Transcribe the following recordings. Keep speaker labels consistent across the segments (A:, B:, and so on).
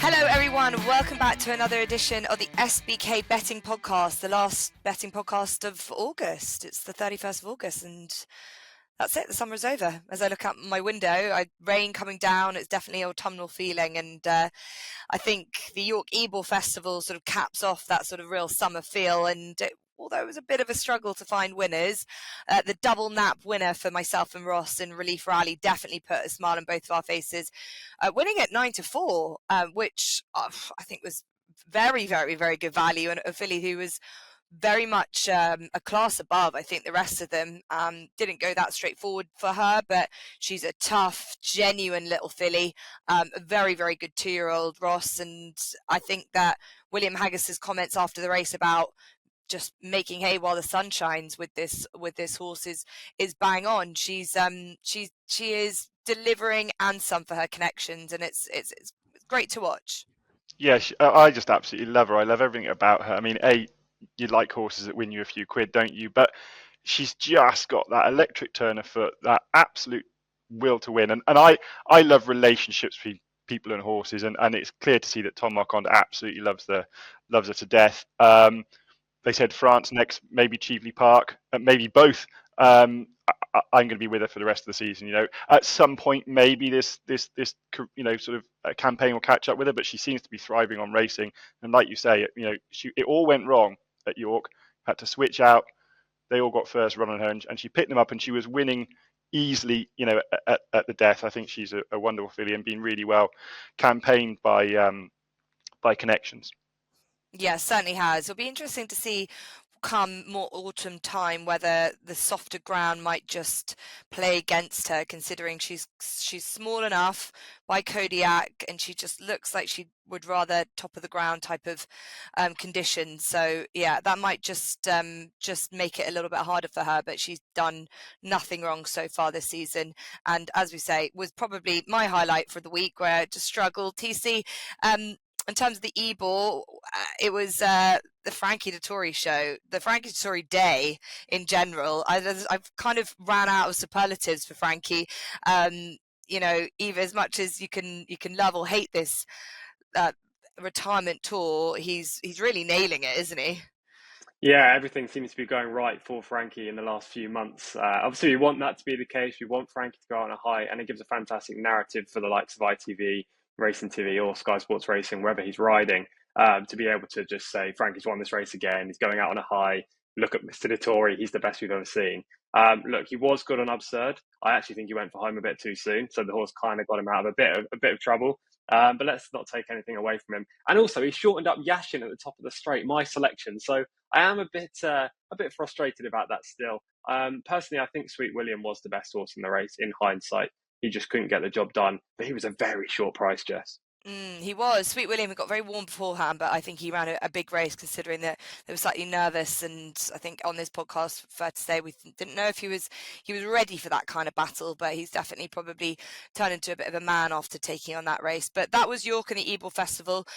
A: Hello everyone, welcome back to another edition of the SBK Betting Podcast, the last betting podcast of August. It's the 31st of August and that's it, the summer's over. As I look out my window, rain coming down, it's definitely autumnal feeling, and I think the York Ebor Festival sort of caps off that sort of real summer feel, and although it was a bit of a struggle to find winners, the double nap winner for myself and Ross in Relief Rally definitely put a smile on both of our faces, winning at 9-4, which I think was very, very, very good value, and a filly who was very much a class above, I think, the rest of them. Didn't go that straightforward for her, but she's a tough, genuine little filly, a very, very good 2-year-old, Ross, and I think that William Haggis's comments after the race about just making hay while the sun shines with this horse is bang on. She is delivering and some for her connections, and it's great to watch.
B: Yeah, I just absolutely love her. I love everything about her. I mean, you like horses that win you a few quid, don't you? But she's just got that electric turn of foot, that absolute will to win. And I love relationships between people and horses, and it's clear to see that Tom Marquand absolutely loves her to death. They said France next, maybe Cheveley Park, maybe both. I'm going to be with her for the rest of the season. At some point, maybe this sort of campaign will catch up with her, but she seems to be thriving on racing. And like you say, it all went wrong at York. Had to switch out. They all got first run on her, and she picked them up, and she was winning easily. At the death. I think she's a wonderful filly and been really well campaigned by connections.
A: Yeah, certainly has. It'll be interesting to see come more autumn time whether the softer ground might just play against her, considering she's small enough by Kodiak, and she just looks like she would rather top of the ground type of conditions. So yeah, that might just make it a little bit harder for her, but she's done nothing wrong so far this season, and as we say, was probably my highlight for the week, where I just struggled. TC, in terms of the Ebor, it was the Frankie Dettori show, the Frankie Dettori day in general. I've kind of ran out of superlatives for Frankie. Eva, as much as you can love or hate this retirement tour, he's really nailing it, isn't he?
C: Yeah, everything seems to be going right for Frankie in the last few months. Obviously, we want that to be the case. We want Frankie to go on a high, and it gives a fantastic narrative for the likes of ITV, Racing TV, or Sky Sports Racing, wherever he's riding, to be able to just say, Frankie's won this race again. He's going out on a high. Look at Mr. Dettori. He's the best we've ever seen. Look, he was good on Absurd. I actually think he went for home a bit too soon, so the horse kind of got him out of a bit of trouble. But let's not take anything away from him. And also, he shortened up Yashin at the top of the straight, my selection. So I am a bit frustrated about that still. Personally, I think Sweet William was the best horse in the race in hindsight. He just couldn't get the job done, but he was a very short price, Jess.
A: He was. Sweet William got very warm beforehand, but I think he ran a big race, considering that they were slightly nervous. And I think on this podcast, fair to say, we didn't know if he was ready for that kind of battle, but he's definitely probably turned into a bit of a man after taking on that race. But that was York and the Ebor Festival.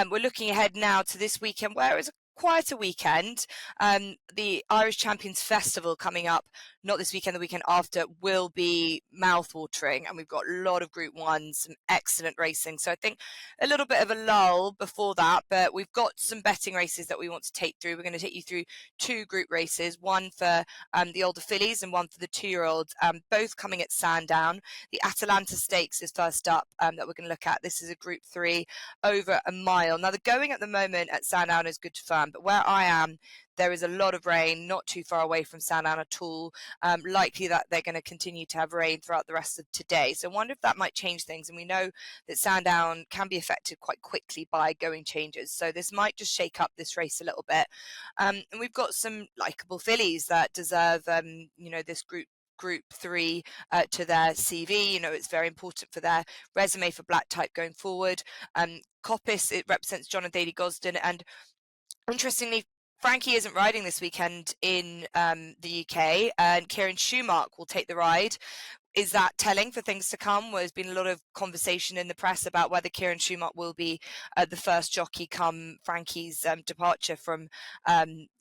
A: We're looking ahead now to this weekend, where it's quite a weekend. The Irish Champions Festival coming up, not this weekend, the weekend after, will be mouth-watering, and we've got a lot of Group 1s, some excellent racing. So I think a little bit of a lull before that, but we've got some betting races that we want to take through. We're going to take you through 2 group races, one for the older fillies and one for the 2-year-olds, both coming at Sandown. The Atalanta Stakes is first up that we're going to look at. This is a Group 3 over a mile. Now, the going at the moment at Sandown is good to firm, but where I am, there is a lot of rain, not too far away from Sandown at all. Likely that they're going to continue to have rain throughout the rest of today. So I wonder if that might change things. And we know that Sandown can be affected quite quickly by going changes. So this might just shake up this race a little bit. And we've got some likeable fillies that deserve, this Group 3 to their CV. It's very important for their resume for black type going forward. Coppice, it represents John and Daly Gosden. And interestingly, Frankie isn't riding this weekend in the UK, and Kieran Schumacher will take the ride. Is that telling for things to come? There's been a lot of conversation in the press about whether Kieran Schumacher will be the first jockey come Frankie's departure from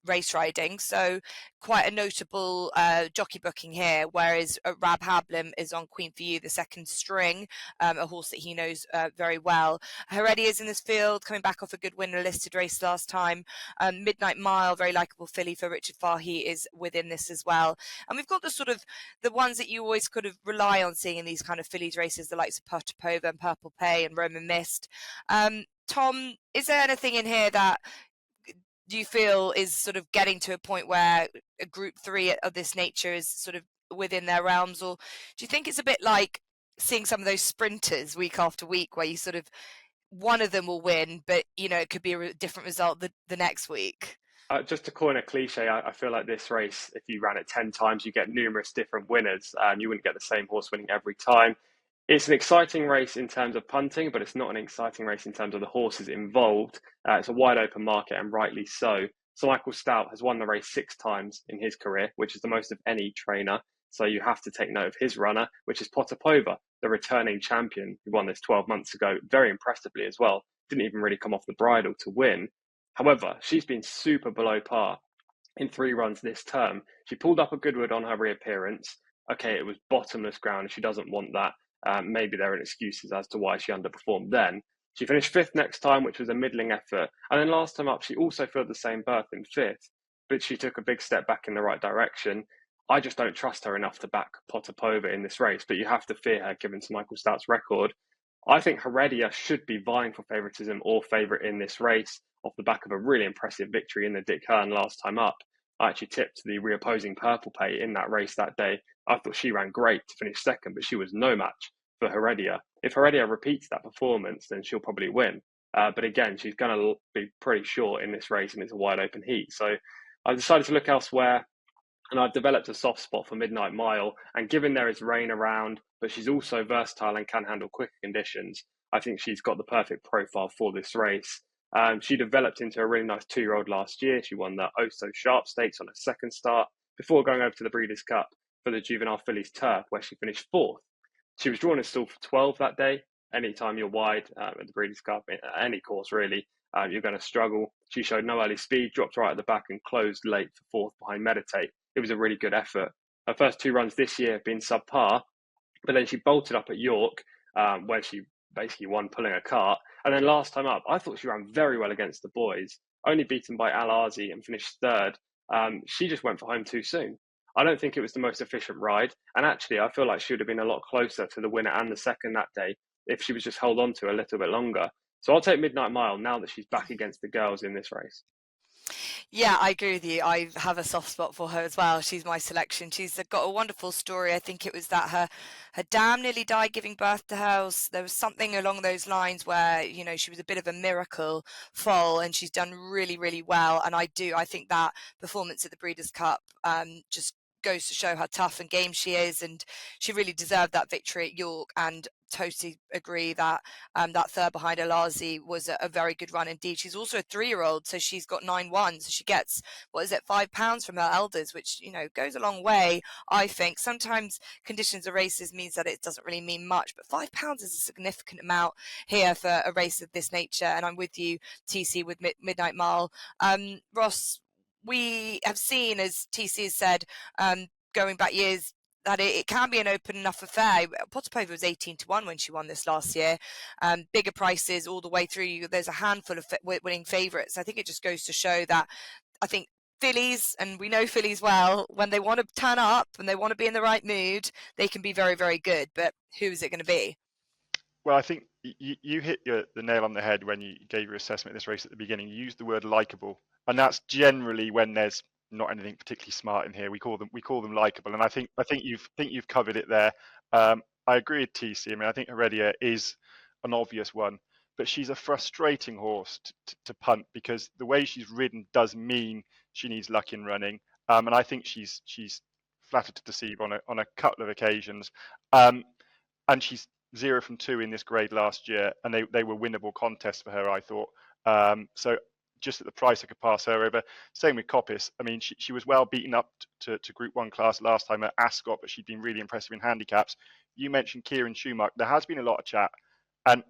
A: race riding, so quite a notable jockey booking here, whereas Rab Hablim is on Queen for You, the second string, a horse that he knows very well. Heredia is in this field, coming back off a good winner listed race last time. Midnight Mile, very likeable filly for Richard Fahey, is within this as well. And we've got the sort of the ones that you always could of rely on seeing in these kind of fillies races, the likes of Potapova and Purple Pay and Roman Mist. Tom, is there anything in here that do you feel is sort of getting to a point where a group 3 of this nature is sort of within their realms, or do you think it's a bit like seeing some of those sprinters week after week where you sort of one of them will win, but it could be a different result the next week?
C: Just to coin a cliche, I feel like this race, if you ran it 10 times, you get numerous different winners. You wouldn't get the same horse winning every time. It's an exciting race in terms of punting, but it's not an exciting race in terms of the horses involved. It's a wide open market, and rightly so. So Michael Stout has won the race 6 times in his career, which is the most of any trainer. So you have to take note of his runner, which is Potapova, the returning champion, who won this 12 months ago, very impressively as well. Didn't even really come off the bridle to win. However, she's been super below par in 3 runs this term. She pulled up a Goodwood on her reappearance. Okay, it was bottomless ground. She doesn't want that. Maybe there are excuses as to why she underperformed then. She finished 5th next time, which was a middling effort. And then last time up, she also filled the same berth in 5th, but she took a big step back in the right direction. I just don't trust her enough to back Potapova in this race, but you have to fear her given to Michael Stout's record. I think Heredia should be vying for favouritism or favourite in this race off the back of a really impressive victory in the Dick Hearn last time up. I actually tipped the reopposing Purple Pay in that race that day. I thought she ran great to finish 2nd, but she was no match for Heredia. If Heredia repeats that performance, then she'll probably win. But again, she's going to be pretty short in this race, and it's a wide open heat. So I decided to look elsewhere, and I've developed a soft spot for Midnight Mile. And given there is rain around, but she's also versatile and can handle quicker conditions, I think she's got the perfect profile for this race. She developed into a really nice 2-year-old last year. She won the Oh So Sharp Stakes on her second start before going over to the Breeders' Cup for the Juvenile Fillies Turf, where she finished 4th. She was drawn in stall for 12 that day. Anytime you're wide at the Breeders' Cup, any course really, you're going to struggle. She showed no early speed, dropped right at the back and closed late for 4th behind Meditate. It was a really good effort. Her first 2 runs this year have been subpar, but then she bolted up at York, where she basically won pulling a cart. And then last time up, I thought she ran very well against the boys, only beaten by Al Azi and finished 3rd. She just went for home too soon. I don't think it was the most efficient ride. And actually, I feel like she would have been a lot closer to the winner and the second that day if she was just held on to a little bit longer. So I'll take Midnight Mile now that she's back against the girls in this race.
A: Yeah, I agree with you. I have a soft spot for her as well. She's my selection. She's got a wonderful story. I think it was that her dam nearly died giving birth to her. There was something along those lines where, she was a bit of a miracle foal, and she's done really, really well. And I think that performance at the Breeders' Cup just goes to show how tough and game she is, and she really deserved that victory at York. And totally agree that that 3rd behind Alazi was a very good run indeed. She's also a 3-year-old, so she's got 9-1, so she gets £5 from her elders, which goes a long way. I think sometimes conditions of races means that it doesn't really mean much, but £5 is a significant amount here for a race of this nature. And I'm with you, TC, with Midnight Mile. Ross, we have seen, as TC has said, going back years, that it can be an open enough affair. Potapova was 18-1 when she won this last year. Bigger prices all the way through. There's a handful of winning favourites. I think it just goes to show that I think fillies, and we know fillies well, when they want to turn up and they want to be in the right mood, they can be very, very good. But who is it going to be?
B: Well, I think you hit the nail on the head when you gave your assessment of this race at the beginning. You used the word likeable, and that's generally when there's not anything particularly smart in here. We call them likeable, and I think you've covered it there. I agree with TC. I mean, I think Heredia is an obvious one, but she's a frustrating horse to punt, because the way she's ridden does mean she needs luck in running, and I think she's flattered to deceive on a couple of occasions, and she's 0 from 2 in this grade last year, and they were winnable contests for her, I thought. So just at the price, I could pass her over. Same with Coppice. I mean, she was well beaten up to Group 1 class last time at Ascot, but she'd been really impressive in handicaps. You mentioned Kieran Schumacher. There has been a lot of chat, and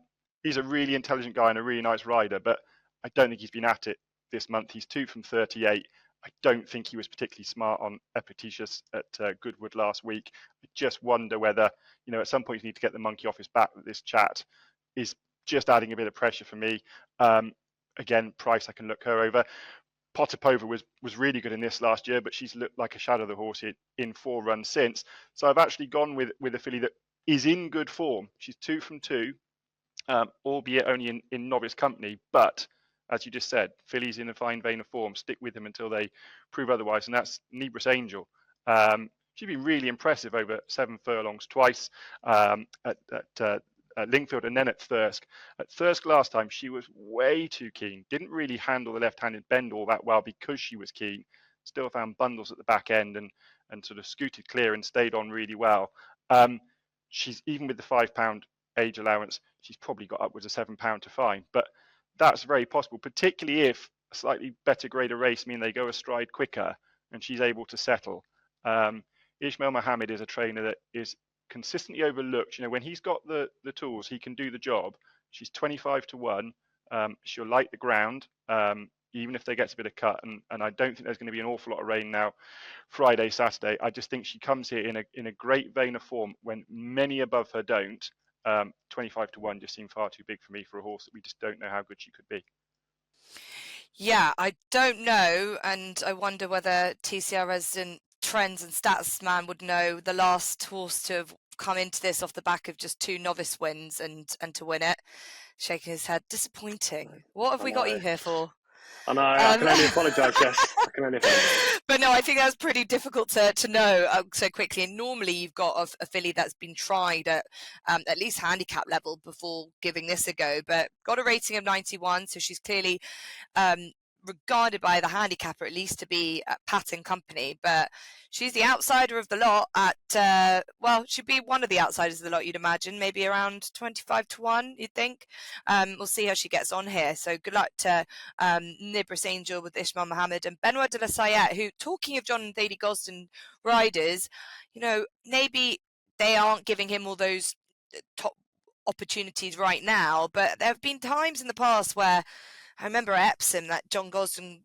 B: he's a really intelligent guy and a really nice rider, but I don't think he's been at it this month. He's 2 from 38. I don't think he was particularly smart on Epictetus at Goodwood last week. I just wonder whether, at some point you need to get the monkey off his back. That this chat is just adding a bit of pressure for me. Again, price, I can look her over. Potapova was really good in this last year, but she's looked like a shadow of the horse in 4 runs since. So I've actually gone with a filly that is in good form. She's 2 from 2, albeit only in novice company. But as you just said, fillies in a fine vein of form. Stick with them until they prove otherwise, and that's Nebris Angel. She's been really impressive over 7 furlongs twice at Lingfield and then at Thirsk. At Thirsk last time, she was way too keen. Didn't really handle the left-handed bend all that well because she was keen. Still found bundles at the back end and sort of scooted clear and stayed on really well. She's, even with the £5 age allowance, she's probably got upwards of £7 to fine. But that's very possible, particularly if a slightly better grade of race mean they go astride quicker and she's able to settle. Ismail Mohammed is a trainer that is consistently overlooked. When he's got the tools, he can do the job. She's 25 to 1. She'll light the ground, even if they get a bit of cut. And I don't think there's going to be an awful lot of rain now Friday, Saturday. I just think she comes here in a great vein of form when many above her don't. 25 to 1 just seemed far too big for me for a horse that we just don't know how good she could be.
A: Yeah, I don't know, and I wonder whether TCR resident trends and stats man would know the last horse to have come into this off the back of just 2 novice wins and to win it. Shaking his head, disappointing. What have we got you here for?
C: I know, I can only apologise, Jess. I can only apologise.
A: But no, I think that's pretty difficult to know so quickly. And normally you've got a filly that's been tried at least handicap level before giving this a go, but got a rating of 91, so she's clearly regarded by the handicapper at least to be at Patton company, but she's the outsider of the lot at she'd be one of the outsiders of the lot, you'd imagine, maybe around 25 to 1, you'd think. We'll see how she gets on here, so good luck to Nebris Angel with Ismail Mohammed and Benoit de la Sayette, who, talking of John Thady Gosden riders, maybe they aren't giving him all those top opportunities right now, but there have been times in the past where I remember at Epsom that John Gosden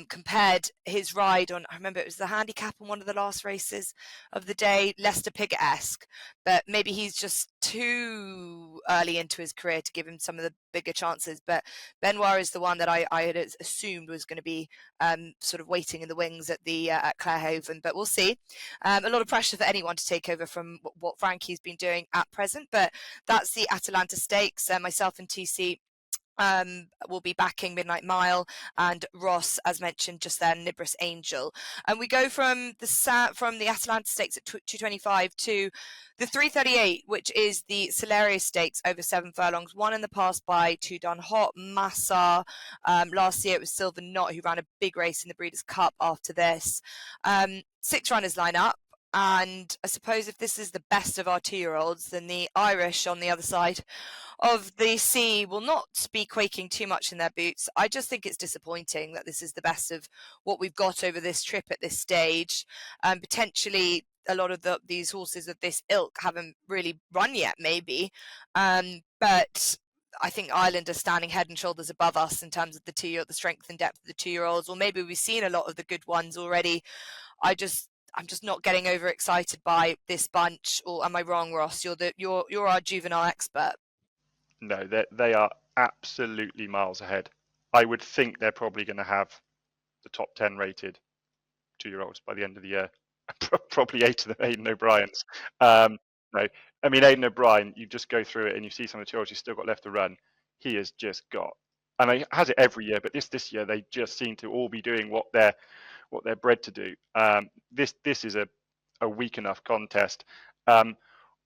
A: compared his ride on, I remember it was the handicap on one of the last races of the day, Leicester Piggott-esque, but maybe he's just too early into his career to give him some of the bigger chances. But Benoit is the one that I had assumed was going to be sort of waiting in the wings at the at Clarehaven, but we'll see. A lot of pressure for anyone to take over from what Frankie's been doing at present, but that's the Atalanta Stakes. Myself and TC will be backing Midnight Mile, and Ross, as mentioned just then, Nebris Angel. And we go from the Atalanta Stakes at 225 to the 338, which is the Solario Stakes over 7 furlongs, won in the past by Tudon Hot, Massar. Last year it was Silver Knot who ran a big race in the Breeders' Cup after this. 6 runners line up. And I suppose if this is the best of our 2-year-olds, then the Irish on the other side of the sea will not be quaking too much in their boots. I just think it's disappointing that this is the best of what we've got over this trip at this stage. Potentially a lot of these horses of this ilk haven't really run yet, maybe. But I think Ireland are standing head and shoulders above us in terms of the strength and depth of the 2-year-olds, or maybe we've seen a lot of the good ones already. I'm just not getting overexcited by this bunch, or am I wrong, Ross? You're our juvenile expert.
B: No, they are absolutely miles ahead. I would think they're probably going to have the top 10 rated 2-year-olds by the end of the year. Probably 8 of them Aidan O'Brien's. No, I mean, Aidan O'Brien, you just go through it and you see some of the 2-year-olds he's still got left to run. He has just got, and he has it every year, but this year they just seem to all be doing what they're bred to do. This is a weak enough contest.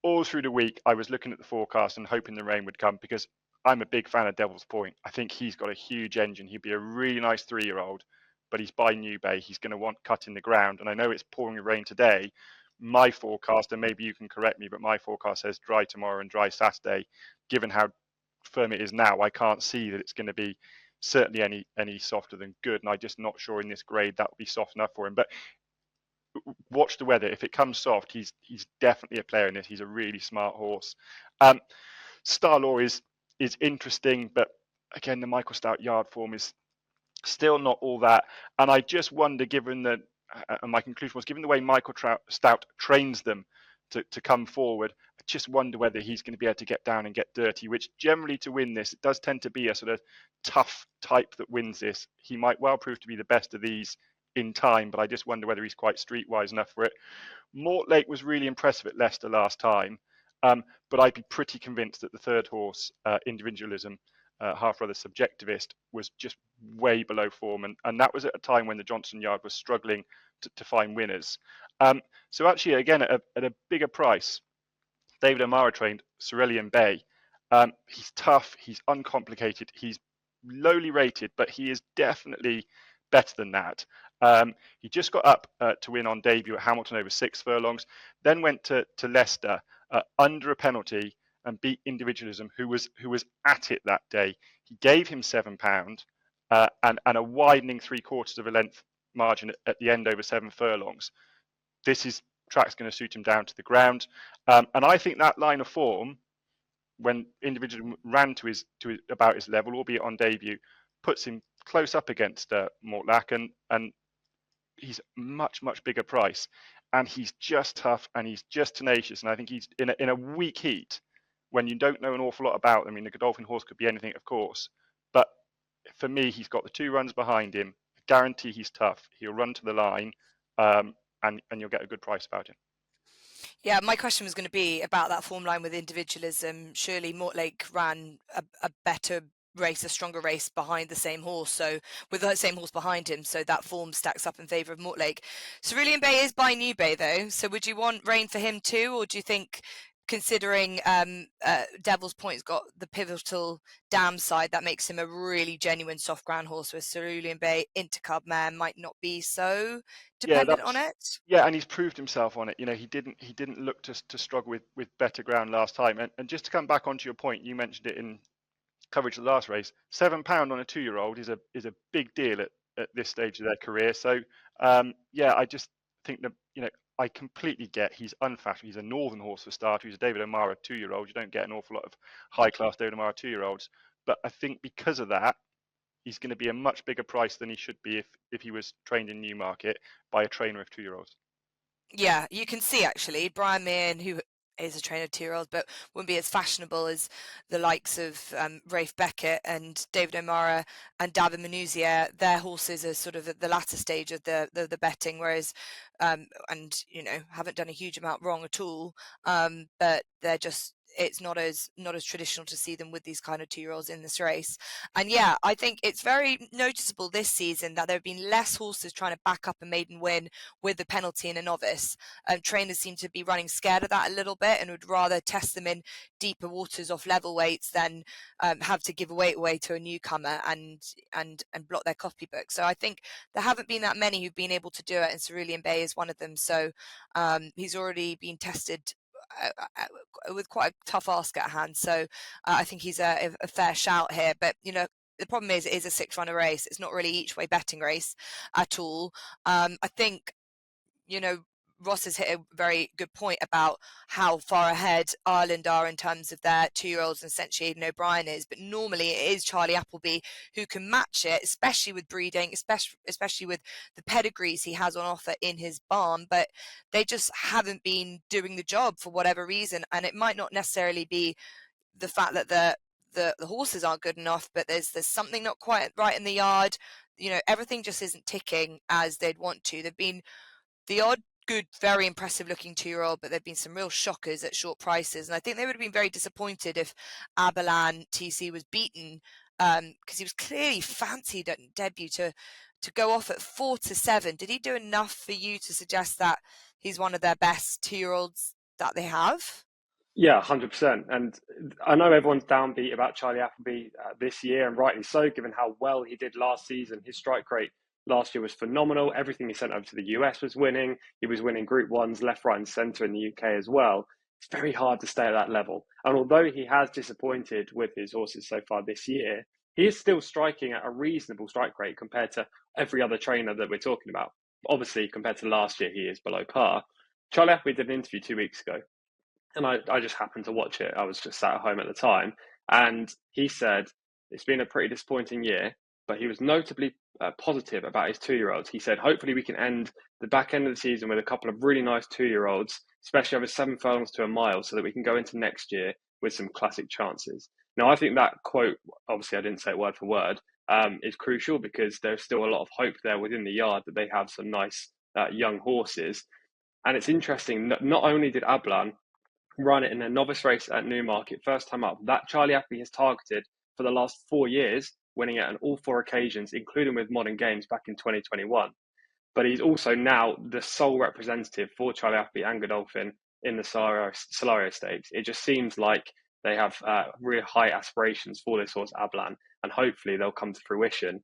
B: All through the week, I was looking at the forecast and hoping the rain would come because I'm a big fan of Devil's Point. I think he's got a huge engine. He'd be a really nice 3-year-old, but he's by New Bay. He's going to want cutting the ground. And I know it's pouring with rain today. My forecast, and maybe you can correct me, but my forecast says dry tomorrow and dry Saturday. Given how firm it is now, I can't see that it's going to be certainly any softer than good. And I'm just not sure in this grade that would be soft enough for him. But watch the weather. If it comes soft, he's definitely a player in this. He's a really smart horse. Star Law is interesting, but again, the Michael Stout yard form is Still not all that. And I just wonder, given that, and my conclusion was, given the way Michael Stout trains them to come forward, I just wonder whether he's going to be able to get down and get dirty, which generally to win this, it does tend to be a sort of tough type that wins this. He might well prove to be the best of these in time, but I just wonder whether he's quite streetwise enough for it. Mortlake was really impressive at Leicester last time, but I'd be pretty convinced that the third horse, Individualism, Half Brother Subjectivist, was just way below form, and that was at a time when the Johnson Yard was struggling to find winners. So actually, again, at a bigger price, David O'Mara trained Cerulean Bay. He's tough, he's uncomplicated, he's lowly rated, but he is definitely better than that. He just got up to win on debut at Hamilton over 6 furlongs, then went to Leicester under a penalty and beat Individualism, who was at it that day. He gave him £7 and a widening 3/4 of a length margin at the end over 7 furlongs. This track's going to suit him down to the ground, and I think that line of form, when Individualism ran to about his level, albeit on debut, puts him close up against Mortlake, and he's much bigger price, and he's just tough and he's just tenacious, and I think he's in a weak heat when you don't know an awful lot about them. I mean, the Godolphin horse could be anything, of course, but for me, he's got the 2 runs behind him. I guarantee he's tough. He'll run to the line, and you'll get a good price about him.
A: Yeah, my question was going to be about that form line with Individualism. Surely Mortlake ran a better race, a stronger race behind the same horse, so with the same horse behind him, so that form stacks up in favour of Mortlake. Cerulean Bay is by New Bay though, so would you want rain for him too, or do you think, considering Devil's Point's got the pivotal dam side, that makes him a really genuine soft ground horse, where Cerulean Bay Intercub mare might not be so dependent on it?
B: Yeah, and he's proved himself on it. You know, he didn't look to struggle with better ground last time. And just to come back onto your point, you mentioned it in coverage of the last race. £7 on a 2-year-old is a big deal at this stage of their career. So yeah, I just think that, you know, I completely get he's unfashionable. He's a northern horse for starter. He's a David O'Mara 2-year-old. You don't get an awful lot of high class David O'Mara 2-year-olds. But I think because of that, he's going to be a much bigger price than he should be if he was trained in Newmarket by a trainer of 2-year-olds.
A: Yeah, you can see actually Brian Meehan, who is a trainer of 2-year-olds, but wouldn't be as fashionable as the likes of Rafe Beckett and David O'Mara and David Manuzia. Their horses are sort of at the latter stage of the betting, whereas and you know, haven't done a huge amount wrong at all, but they're just, it's not as traditional to see them with these kind of 2-year-olds in this race. And yeah, I think it's very noticeable this season that there have been less horses trying to back up a maiden win with the penalty in a novice. Trainers seem to be running scared of that a little bit and would rather test them in deeper waters off level weights than have to give a weight away to a newcomer and block their copybook. So I think there haven't been that many who've been able to do it, and Cerulean Bay is one of them. So he's already been tested with quite a tough ask at hand, so I think he's a fair shout here. But you know, the problem is it is a 6-runner race. It's not really each way betting race at all. I think, you know, Ross has hit a very good point about how far ahead Ireland are in terms of their 2-year-olds, and essentially Aidan O'Brien is, but normally it is Charlie Appleby who can match it, especially with breeding, especially with the pedigrees he has on offer in his barn, but they just haven't been doing the job for whatever reason. And it might not necessarily be the fact that the horses aren't good enough, but there's something not quite right in the yard. You know, everything just isn't ticking as they'd want to. They've been the odd good, very impressive looking 2-year-old, but there've been some real shockers at short prices. And I think they would have been very disappointed if Abelan TC was beaten, because he was clearly fancied at debut to go off at 4-7. Did he do enough for you to suggest that he's one of their best 2-year-olds that they have?
C: Yeah, 100%. And I know everyone's downbeat about Charlie Appleby this year, and rightly so, given how well he did last season. His strike rate last year was phenomenal. Everything he sent over to the US was winning. He was winning Group 1s left, right and centre in the UK as well. It's very hard to stay at that level. And although he has disappointed with his horses so far this year, he is still striking at a reasonable strike rate compared to every other trainer that we're talking about. Obviously, compared to last year, he is below par. Charlie Appleby did an interview 2 weeks ago, and I just happened to watch it. I was just sat at home at the time. And he said, it's been a pretty disappointing year, but he was notably positive about his 2-year-olds. He said, hopefully we can end the back end of the season with a couple of really nice 2-year-olds, especially over 7 furlongs to a mile, so that we can go into next year with some classic chances. Now, I think that quote, obviously I didn't say it word for word, is crucial, because there's still a lot of hope there within the yard that they have some nice young horses. And it's interesting, not only did Ablan run it in a novice race at Newmarket, first time up, that Charlie Appley has targeted for the last 4 years, winning it on all 4 occasions, including with Modern Games back in 2021. But he's also now the sole representative for Charlie Appley and Godolphin in the Solario Stakes. It just seems like they have really high aspirations for this horse, Ablan, and hopefully they'll come to fruition.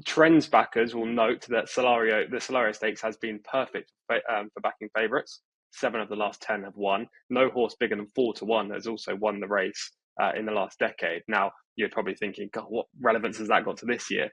C: Trends backers will note that the Solario Stakes has been perfect for backing favourites. 7 of the last 10 have won. No horse bigger than 4-1 has also won the race in the last decade. Now, you're probably thinking, God, what relevance has that got to this year?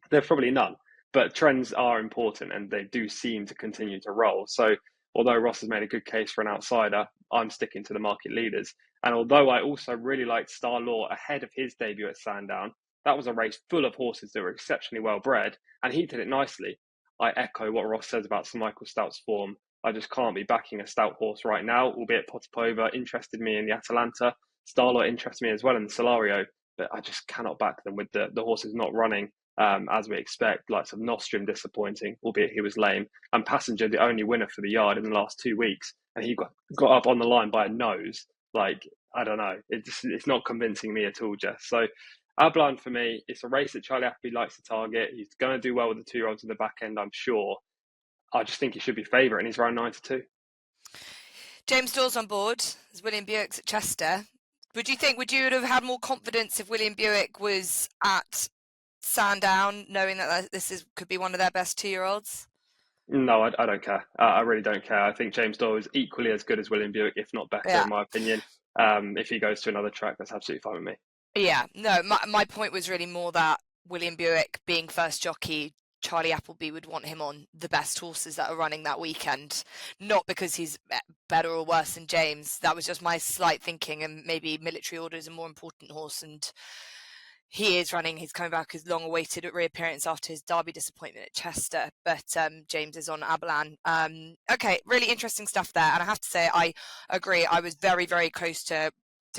C: There's probably none. But trends are important, and they do seem to continue to roll. So although Ross has made a good case for an outsider, I'm sticking to the market leaders. And although I also really liked Star Law ahead of his debut at Sandown, that was a race full of horses that were exceptionally well bred, and he did it nicely. I echo what Ross says about Sir Michael Stout's form. I just can't be backing a Stout horse right now, albeit Potapova interested me in the Atalanta. Starlight interests me as well in the Solario, but I just cannot back them with the horses not running as we expect. Like some Nostrum disappointing, albeit he was lame, and Passenger the only winner for the yard in the last 2 weeks, and he got up on the line by a nose. Like, I don't know, it's not convincing me at all, Jess. So Ablan, for me, it's a race that Charlie Appley likes to target. He's going to do well with the 2-year-olds in the back end, I'm sure. I just think he should be favourite, and he's around 9-2.
A: James Dawes on board as William Buick's at Chester. Would you have had more confidence if William Buick was at Sandown, knowing that could be one of their best 2-year-olds?
C: No, I don't care. I really don't care. I think James Doyle is equally as good as William Buick, if not better, in my opinion. If he goes to another track, that's absolutely fine with me.
A: Yeah, no, my point was really more that William Buick being first jockey, Charlie Appleby would want him on the best horses that are running that weekend, not because he's better or worse than James. That was just my slight thinking, and maybe Military Order is a more important horse, and he's coming back his long-awaited reappearance after his Derby disappointment at Chester, but James is on Ablan. Okay, really interesting stuff there, and I have to say, I agree. I was very, very close to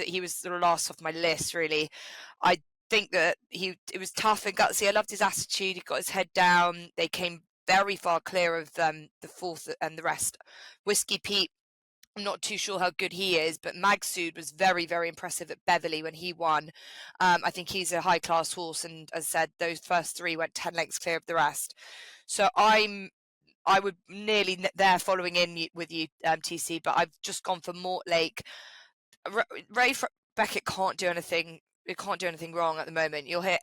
A: he was the last off my list, really. I think that it was tough and gutsy. I loved his attitude. He got his head down. They came very far clear of the fourth and the rest. Whiskey Pete, I'm not too sure how good he is, but Magsud was very, very impressive at Beverley when he won. I think he's a high-class horse, and as I said, those first 3 went 10 lengths clear of the rest. So I would nearly there following in with you, TC, but I've just gone for Mortlake. Ray Beckett can't do anything. It can't do anything wrong at the moment. You'll hear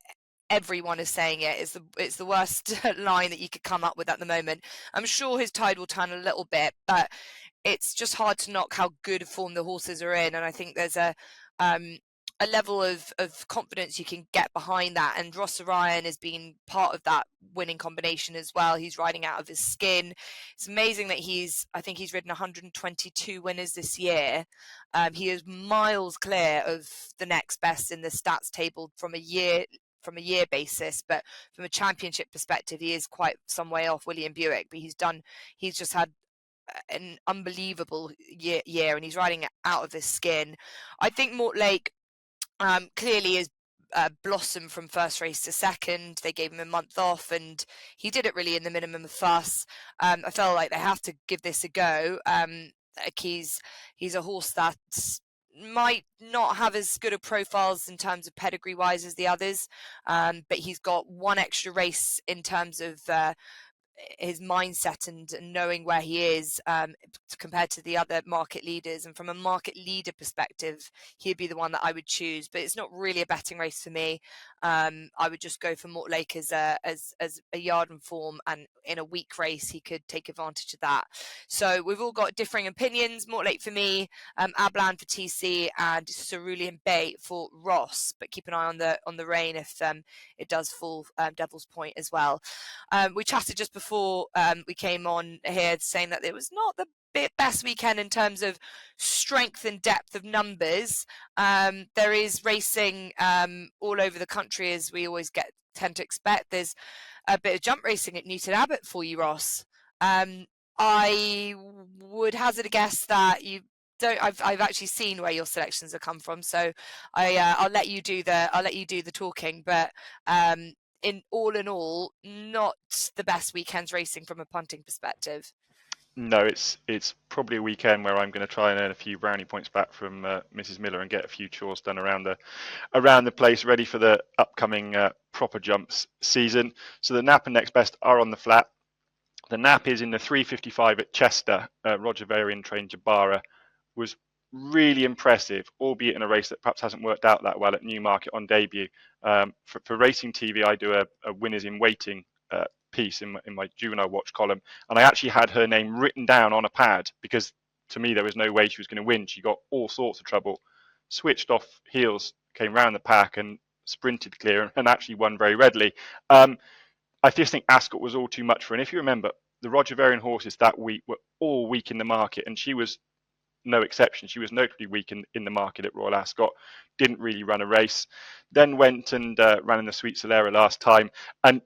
A: everyone is saying it. It's the worst line that you could come up with at the moment. I'm sure his tide will turn a little bit, but it's just hard to knock how good a form the horses are in. And I think there's a level of confidence you can get behind that. And Ross Orion has been part of that winning combination as well. He's riding out of his skin. It's amazing that I think he's ridden 122 winners this year. He is miles clear of the next best in the stats table from a year basis, but from a championship perspective, he is quite some way off William Buick, but he's just had an unbelievable year, and he's riding out of his skin. I think Mortlake clearly is blossomed from first race to second. They gave him a month off, and he did it really in the minimum of fuss. I felt like they have to give this a go. He's a horse that might not have as good a profiles in terms of pedigree wise as the others, but he's got one extra race in terms of his mindset and knowing where he is compared to the other market leaders. And from a market leader perspective, he'd be the one that I would choose, but it's not really a betting race for me. I would just go for Mortlake as a yard and form, and in a weak race he could take advantage of that. So we've all got differing opinions. Mortlake for me, Ablan for TC, and Cerulean Bay for Ross, but keep an eye on the rain if it does fall Devil's Point as well. We chatted just before we came on here saying that it was not the best weekend in terms of strength and depth of numbers. There is racing all over the country, as we always get tend to expect. There's a bit of jump racing at Newton Abbot for you, Ross. I would hazard a guess that you don't. I've actually seen where your selections have come from, so I'll let you do the talking. But in all, not the best weekends racing from a punting perspective.
B: No, it's probably a weekend where I'm going to try and earn a few brownie points back from Mrs. Millar and get a few chores done around the place, ready for the upcoming proper jumps season. So the Nap and Next Best are on the flat. The Nap is in the 3:55 at Chester. Roger Varian trained Jabara was really impressive, albeit in a race that perhaps hasn't worked out that well at Newmarket on debut. For Racing TV, I do a winners in waiting piece in my Juvenile Watch column, and I actually had her name written down on a pad because to me there was no way she was going to win. She got all sorts of trouble, switched off heels, came round the pack and sprinted clear and actually won very readily. I just think Ascot was all too much for her. And if you remember, the Roger Varian horses that week were all weak in the market, and she was no exception. She was notably weak in the market at Royal Ascot, didn't really run a race, then went and ran in the Sweet Solera last time, and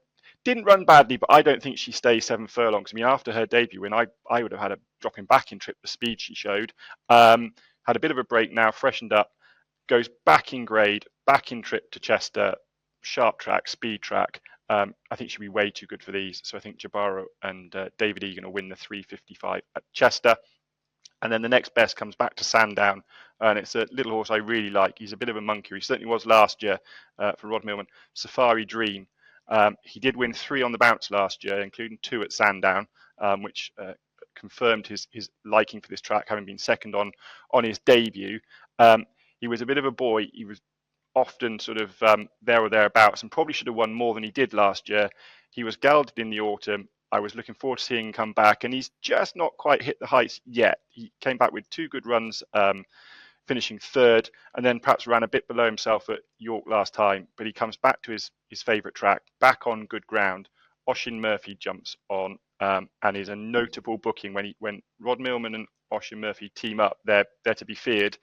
B: didn't run badly, but I don't think she stays 7 furlongs. I mean, after her debut, when I would have had a dropping back in trip, the speed she showed, had a bit of a break now, freshened up, goes back in grade, back in trip to Chester, sharp track, speed track. I think she'll be way too good for these. So I think Jabara and David Egan will win the 3:55 at Chester. And then the Next Best comes back to Sandown, and it's a little horse I really like. He's a bit of a monkey. He certainly was last year for Rod Millman. Safari Dream. He did win 3 on the bounce last year, including 2 at Sandown, which confirmed his liking for this track, having been second on his debut. He was a bit of a boy. He was often sort of there or thereabouts and probably should have won more than he did last year. He was gelded in the autumn. I was looking forward to seeing him come back, and he's just not quite hit the heights yet. He came back with 2 good runs, finishing 3rd, and then perhaps ran a bit below himself at York last time, but he comes back to his favourite track, back on good ground. Oisin Murphy jumps on and is a notable booking when Rod Millman and Oisin Murphy team up. They're to be feared.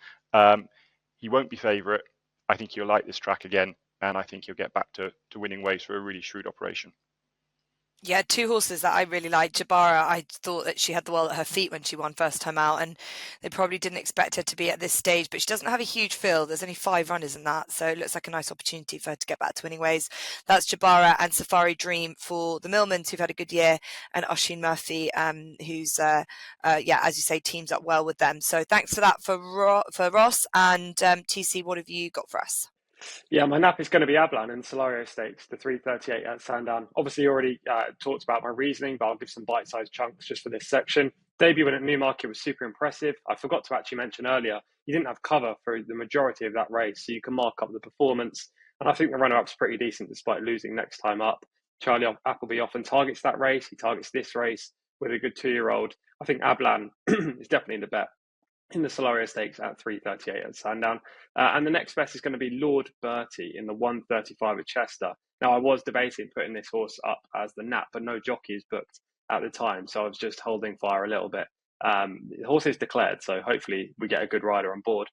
B: He won't be favourite. I think he'll like this track again, and I think he'll get back to winning ways for a really shrewd operation.
A: Yeah, 2 horses that I really like. Jabara, I thought that she had the world at her feet when she won first time out, and they probably didn't expect her to be at this stage, but she doesn't have a huge field. There's only 5 runners in that, so it looks like a nice opportunity for her to get back to winning ways. That's Jabara and Safari Dream for the Millmans, who've had a good year, and Oisin Murphy, who's, as you say, teams up well with them. So thanks for that for Ross. And TC, what have you got for us?
C: Yeah, my nap is going to be Ablan and Solario Stakes, the 3:38 at Sandown. Obviously, you already talked about my reasoning, but I'll give some bite-sized chunks just for this section. Debut at Newmarket was super impressive. I forgot to actually mention earlier, he didn't have cover for the majority of that race, so you can mark up the performance. And I think the runner-up's pretty decent despite losing next time up. Charlie Appleby often targets that race. He targets this race with a good 2-year-old. I think Ablan is definitely the bet in the Solario Stakes at 3:38 at Sandown. And the Next Best is going to be Lord Bertie in the 1:35 at Chester. Now, I was debating putting this horse up as the Nap, but no jockey is booked at the time, so I was just holding fire a little bit. The horse is declared, so hopefully we get a good rider on board.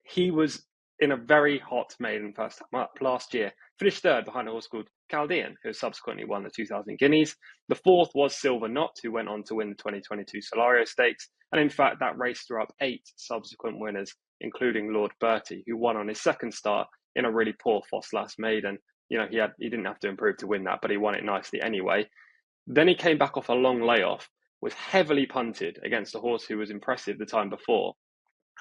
C: He was in a very hot maiden first time up last year, finished 3rd behind a horse called Chaldean, who subsequently won the 2,000 guineas. The 4th was Silver Knot, who went on to win the 2022 Solario Stakes. And in fact, that race threw up 8 subsequent winners, including Lord Bertie, who won on his 2nd start in a really poor Foss last maiden. You know, he didn't have to improve to win that, but he won it nicely anyway. Then he came back off a long layoff, was heavily punted against a horse who was impressive the time before,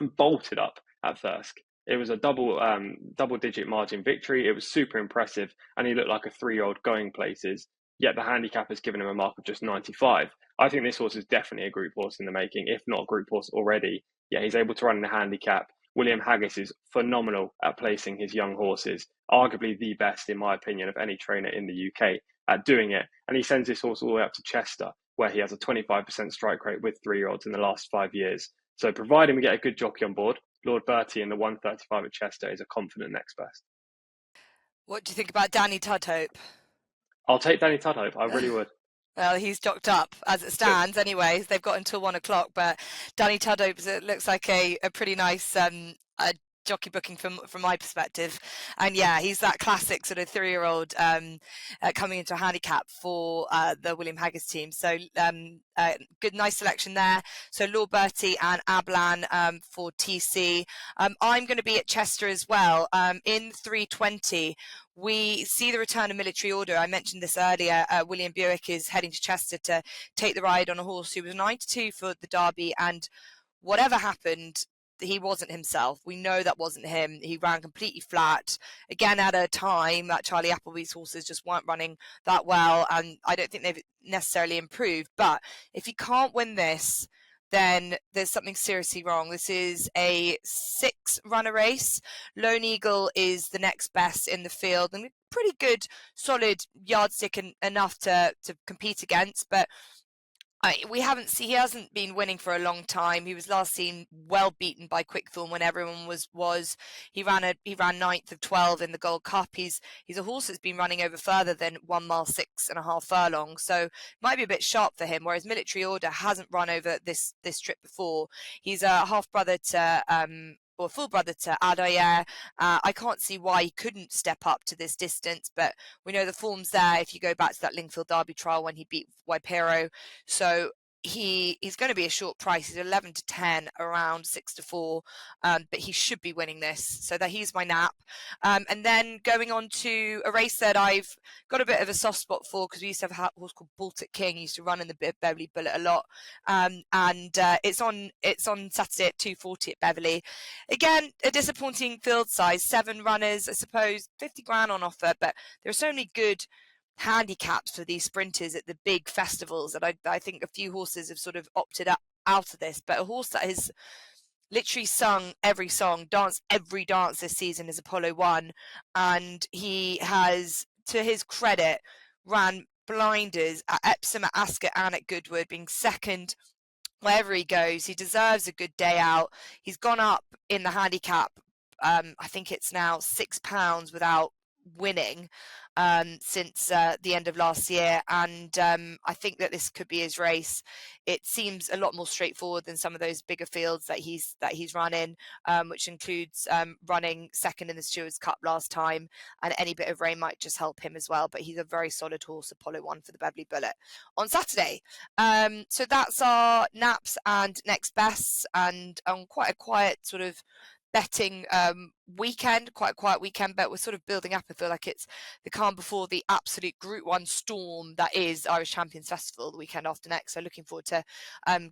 C: and bolted up at Thirsk. It was a double-digit margin victory. It was super impressive, and he looked like a 3-year-old going places. Yet the handicap has given him a mark of just 95. I think this horse is definitely a group horse in the making, if not a group horse already. Yeah, he's able to run in the handicap. William Haggis is phenomenal at placing his young horses, arguably the best, in my opinion, of any trainer in the UK at doing it. And he sends this horse all the way up to Chester, where he has a 25% strike rate with 3-year-olds in the last 5 years. So providing we get a good jockey on board, Lord Bertie in the 1:35 at Chester is a confident Next Best.
A: What do you think about Danny Tudhope?
C: I'll take Danny Tudhope. I really would.
A: Well, he's jocked up as it stands. Anyways, they've got until 1 o'clock. But Danny Tudhope looks like a pretty nice jockey booking from my perspective. And yeah, he's that classic sort of 3-year-old coming into a handicap for the William Haggas team. So good, nice selection there. So Lord Bertie and Ablan for TC. I'm going to be at Chester as well. In 320, we see the return of Military Order. I mentioned this earlier. William Buick is heading to Chester to take the ride on a horse who was 9-2 for the Derby, and whatever happened, he wasn't himself. We know that wasn't him. He ran completely flat. Again, at a time that Charlie Appleby's horses just weren't running that well, and I don't think they've necessarily improved. But if he can't win this, then there's something seriously wrong. This is a 6-runner race. Lone Eagle is the next best in the field, and pretty good, solid yardstick enough to compete against, but he hasn't been winning for a long time. He was last seen well beaten by Quickthorn when everyone was. He ran 9th of 12 in the Gold Cup. He's a horse that's been running over further than 1 mile 6.5 furlongs, so might be a bit sharp for him. Whereas Military Order hasn't run over this trip before. He's a half brother to or full brother to Adair. I can't see why he couldn't step up to this distance, but we know the form's there if you go back to that Lingfield Derby trial when he beat Waipiro. So he's going to be a short price. He's 11-10, around 6-4, but he should be winning this. So that he's my nap. And then going on to a race that I've got a bit of a soft spot for, because we used to have a horse called Baltic King. He used to run in the Beverley Bullet a lot, and it's on Saturday at 2:40 at Beverley. Again, a disappointing field size, 7 runners, I suppose, 50 grand on offer, but there are so many good handicaps for these sprinters at the big festivals that I think a few horses have sort of opted out of this. But a horse that has literally sung every song, danced every dance this season is Apollo 1, and he has, to his credit, ran blinders at Epsom, at Ascot and at Goodwood, being second wherever he goes. He deserves a good day out. He's gone up in the handicap. I think it's now £6 without winning since the end of last year, and I think that this could be his race. It seems a lot more straightforward than some of those bigger fields that he's run in, which includes running second in the Stewards Cup last time, and any bit of rain might just help him as well. But he's a very solid horse, Apollo 1 for the Beverley Bullet on Saturday. So that's our naps and next bests, and on quite a quiet sort of betting weekend, quite a quiet weekend, but we're sort of building up. I feel like it's the calm before the absolute Group 1 storm that is Irish Champions Festival the weekend after next. So looking forward to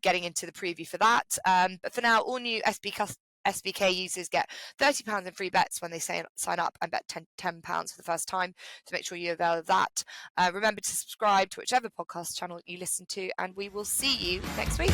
A: getting into the preview for that. But for now, all new SBK users get £30 in free bets when they sign up and bet £10 for the first time. So make sure you avail of that. Remember to subscribe to whichever podcast channel you listen to, and we will see you next week.